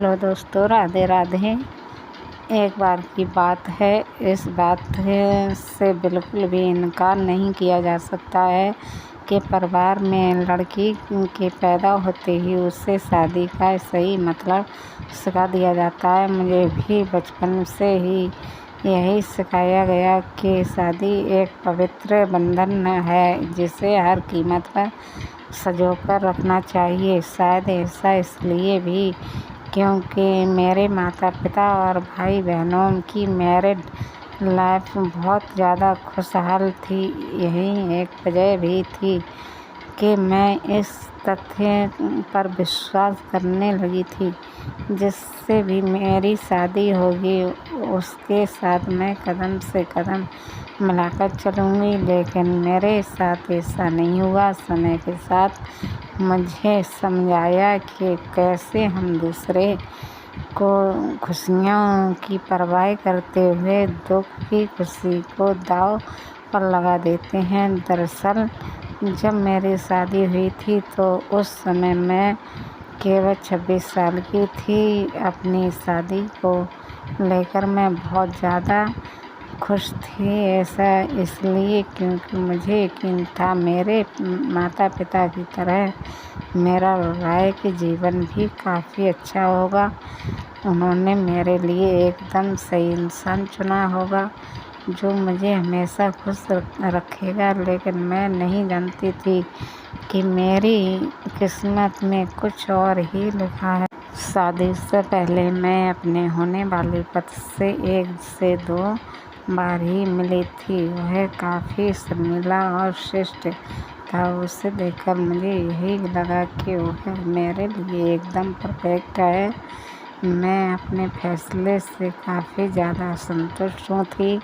Hello दोस्तों, राधे राधे। एक बार की बात है, इस बात से बिल्कुल भी इनकार नहीं किया जा सकता है कि परिवार में लड़की के पैदा होते ही उससे शादी का सही मतलब सिखा दिया जाता है। मुझे भी बचपन से ही यही सिखाया गया कि शादी एक पवित्र बंधन है जिसे हर कीमत पर संजोकर रखना चाहिए। शायद ऐसा इसलिए भी क्योंकि मेरे माता पिता और भाई बहनों की मैरिड लाइफ बहुत ज़्यादा खुशहाल थी। यही एक वजह भी थी कि मैं इस तथ्य पर विश्वास करने लगी थी जिससे भी मेरी शादी होगी उसके साथ मैं कदम से कदम मिलाकर चलूँगी। लेकिन मेरे साथ ऐसा नहीं हुआ। समय के साथ मुझे समझ आया कि कैसे हम दूसरे को खुशियों की परवाह करते हुए दुख की खुशी को दांव पर लगा देते हैं। दरअसल जब मेरी शादी हुई थी तो उस समय मैं केवल 26 साल की थी। अपनी शादी को लेकर मैं बहुत ज़्यादा खुश थी। ऐसा इसलिए क्योंकि मुझे यकीन था मेरे माता पिता की तरह मेरा वैवाहिक जीवन भी काफ़ी अच्छा होगा। उन्होंने मेरे लिए एकदम सही इंसान चुना होगा जो मुझे हमेशा खुश रखेगा। लेकिन मैं नहीं जानती थी कि मेरी किस्मत में कुछ और ही लिखा है। शादी से पहले मैं अपने होने वाले पति से 1 से 2 बार ही मिली थी। वह काफ़ी शर्मीला और शिष्ट था। उसे देखकर मुझे यही लगा कि वह मेरे लिए एकदम परफेक्ट है। मैं अपने फैसले से काफ़ी ज़्यादा संतुष्ट थी।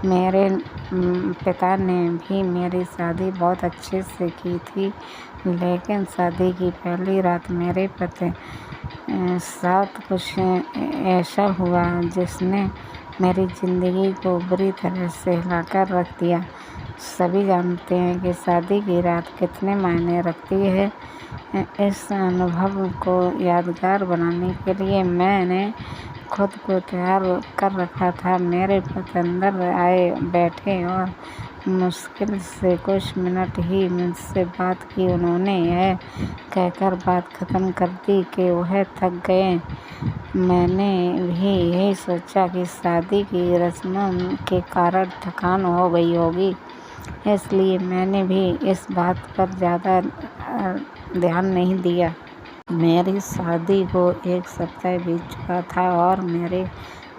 मेरे पिता ने भी मेरी शादी बहुत अच्छे से की थी। लेकिन शादी की पहली रात मेरे पति साथ कुछ ऐसा हुआ जिसने मेरी ज़िंदगी को बुरी तरह से हिलाकर रख दिया। सभी जानते हैं कि शादी की रात कितने मायने रखती है। इस अनुभव को यादगार बनाने के लिए मैंने खुद को तैयार कर रखा था। मेरे पति अंदर आए बैठे और मुश्किल से कुछ मिनट ही मुझसे बात की। उन्होंने यह कहकर बात ख़त्म कर दी कि वह थक गए। मैंने भी यही सोचा कि शादी की रस्मों के कारण थकान हो गई होगी, इसलिए मैंने भी इस बात पर ज़्यादा ध्यान नहीं दिया। मेरी शादी को 1 सप्ताह बीत चुका था और मेरे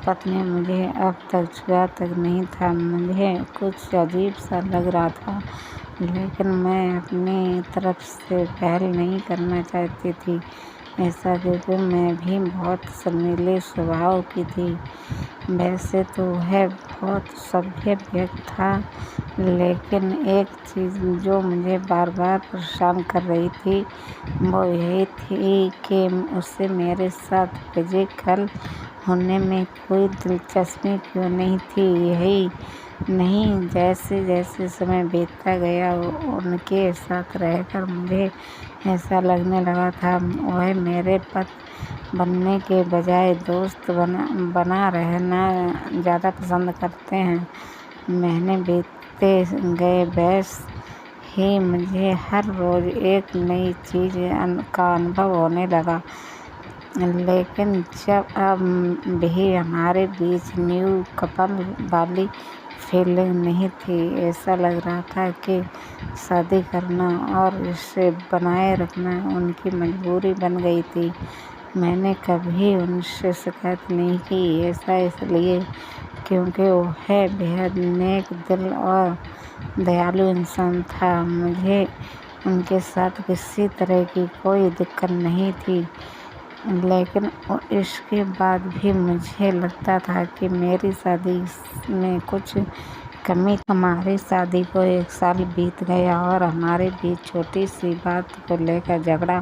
पति ने मुझे अब तक छुआ तक नहीं था। मुझे कुछ अजीब सा लग रहा था, लेकिन मैं अपनी तरफ से पहल नहीं करना चाहती थी। ऐसा क्योंकि मैं भी बहुत शर्मीले स्वभाव की थी। वैसे तो वह बहुत सभ्य व्यक्ति था, लेकिन एक चीज़ जो मुझे बार बार परेशान कर रही थी वो यही थी कि उसे मेरे साथ फिजिकल होने में कोई दिलचस्पी क्यों नहीं थी। यही नहीं, जैसे जैसे समय बीतता गया उनके साथ रहकर मुझे ऐसा लगने लगा था वह मेरे पति बनने के बजाय दोस्त बना रहना ज़्यादा पसंद करते हैं। महीने बीतते गए, वैसे ही मुझे हर रोज़ एक नई चीज़ का अनुभव होने लगा। लेकिन जब अब भी हमारे बीच न्यू कपल वाली फीलिंग नहीं थी। ऐसा लग रहा था कि शादी करना और इसे बनाए रखना उनकी मजबूरी बन गई थी। मैंने कभी उनसे शिकायत नहीं की। ऐसा इसलिए क्योंकि वह बेहद नेक दिल और दयालु इंसान था। मुझे उनके साथ किसी तरह की कोई दिक्कत नहीं थी। लेकिन इसके बाद भी मुझे लगता था कि मेरी शादी में कुछ कमी। हमारी शादी को 1 साल बीत गया और हमारे बीच छोटी सी बात को लेकर झगड़ा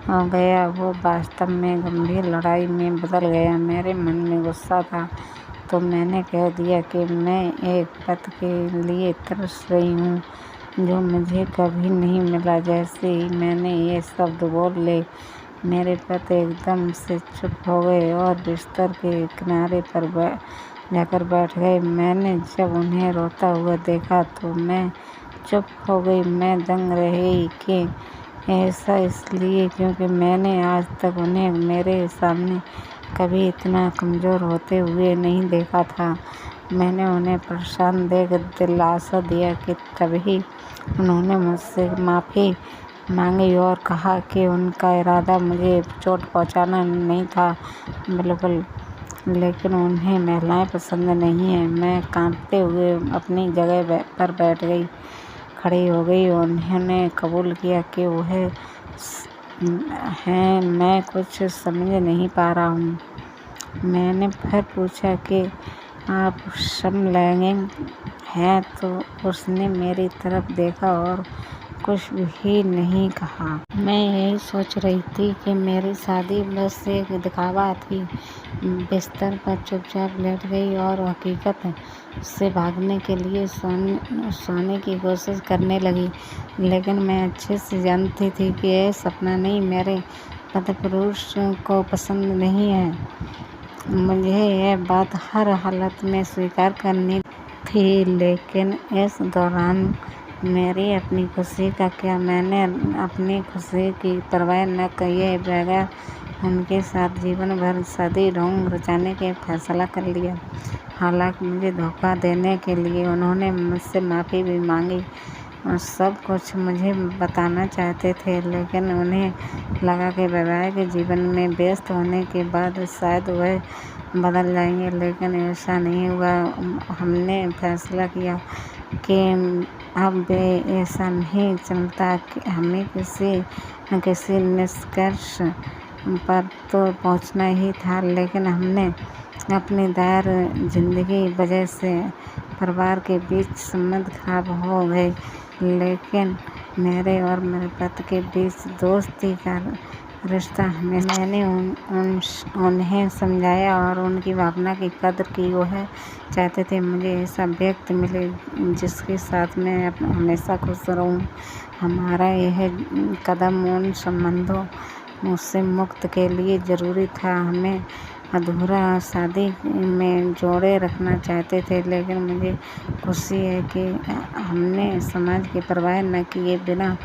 हो गया। वो वास्तव में गंभीर लड़ाई में बदल गया। मेरे मन में गुस्सा था तो मैंने कह दिया कि मैं एक पति के लिए तरस रही हूँ जो मुझे कभी नहीं मिला। जैसे ही मैंने ये शब्द बोले मेरे पति एकदम से चुप हो गए और बिस्तर के किनारे पर जाकर बैठ गए। मैंने जब उन्हें रोता हुआ देखा तो मैं चुप हो गई। मैं दंग रही कि ऐसा इसलिए क्योंकि मैंने आज तक उन्हें मेरे सामने कभी इतना कमज़ोर होते हुए नहीं देखा था। मैंने उन्हें परेशान देख दिलासा दिया कि तभी उन्होंने मुझसे माफ़ी मांगी और कहा कि उनका इरादा मुझे चोट पहुंचाना नहीं था, बिल्कुल, लेकिन उन्हें महिलाएं पसंद नहीं हैं। मैं कांपते हुए अपनी जगह पर खड़ी हो गई। उन्होंने कबूल किया कि वह हैं। मैं कुछ समझ नहीं पा रहा हूँ। मैंने फिर पूछा कि आप समलैंगिक हैं, तो उसने मेरी तरफ देखा और कुछ भी नहीं कहा। मैं यही सोच रही थी कि मेरी शादी बस एक दिखावा थी। बिस्तर पर चुपचाप लेट गई और हकीकत से भागने के लिए सोने की कोशिश करने लगी। लेकिन मैं अच्छे से जानती थी कि यह सपना नहीं, मेरे पति पुरुष को पसंद नहीं है। मुझे यह बात हर हालत में स्वीकार करनी थी। लेकिन इस दौरान मेरी अपनी खुशी का क्या? मैंने अपनी खुशी की परवाह न किए बगैर उनके साथ जीवन भर शादी ढोंग रचाने का फैसला कर लिया। हालांकि मुझे धोखा देने के लिए उन्होंने मुझसे माफ़ी भी मांगी और सब कुछ मुझे बताना चाहते थे, लेकिन उन्हें लगा कि वैवाहिक जीवन में व्यस्त होने के बाद शायद वह बदल जाएंगे। लेकिन ऐसा नहीं हुआ। हमने फैसला किया कि अब ऐसा नहीं चलता कि हमें किसी न किसी निष्कर्ष पर तो पहुंचना ही था। लेकिन हमने अपनी दायर जिंदगी वजह से परिवार के बीच संबंध खराब हो गए। लेकिन मेरे और मेरे पति के बीच दोस्ती का रिश्ता हमेशा। मैंने उन्हें समझाया और उनकी भावना की कदर की। वह चाहते थे मुझे ऐसा व्यक्ति मिले जिसके साथ मैं हमेशा खुश रहूं। हमारा यह कदम उन संबंधों से मुक्त के लिए ज़रूरी था। हमें अधूरा शादी में जोड़े रखना चाहते थे, लेकिन मुझे खुशी है कि हमने समाज की परवाह न किए बिना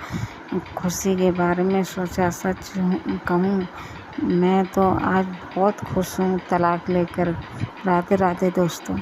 खुशी के बारे में सोचा। सच कहूँ, मैं तो आज बहुत खुश हूँ तलाक लेकर। राधे राधे दोस्तों।